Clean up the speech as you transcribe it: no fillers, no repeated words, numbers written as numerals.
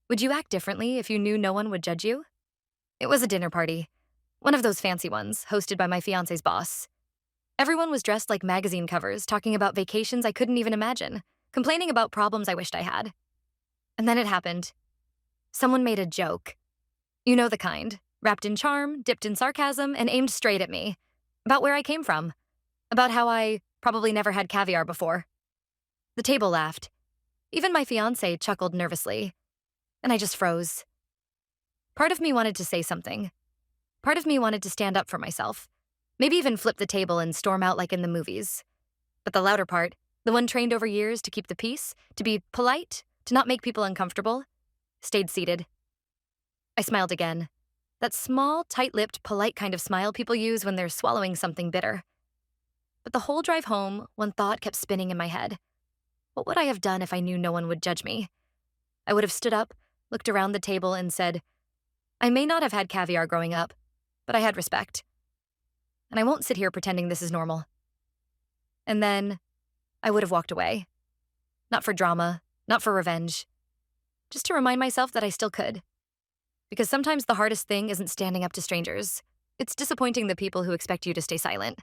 Would you act differently if you knew no one would judge you? It was a dinner party, one of those fancy ones, hosted by my fiance's boss. Everyone was dressed like magazine covers, talking about vacations I couldn't even imagine, complaining about problems I wished I had. And then it happened. Someone made a joke. You know the kind, wrapped in charm, dipped in sarcasm, and aimed straight at me. About where I came from. About how I probably never had caviar before. The table laughed. Even my fiance chuckled nervously. And I just froze. Part of me wanted to say something. Part of me wanted to stand up for myself. Maybe even flip the table and storm out like in the movies. But the louder part, the one trained over years to keep the peace, to be polite, to not make people uncomfortable, stayed seated. I smiled again. That small, tight-lipped, polite kind of smile people use when they're swallowing something bitter. But the whole drive home, one thought kept spinning in my head. What would I have done if I knew no one would judge me? I would have stood up, looked around the table, and said, I may not have had caviar growing up, but I had respect. And I won't sit here pretending this is normal. And then I would have walked away. Not for drama, not for revenge. Just to remind myself that I still could. Because sometimes the hardest thing isn't standing up to strangers. It's disappointing the people who expect you to stay silent.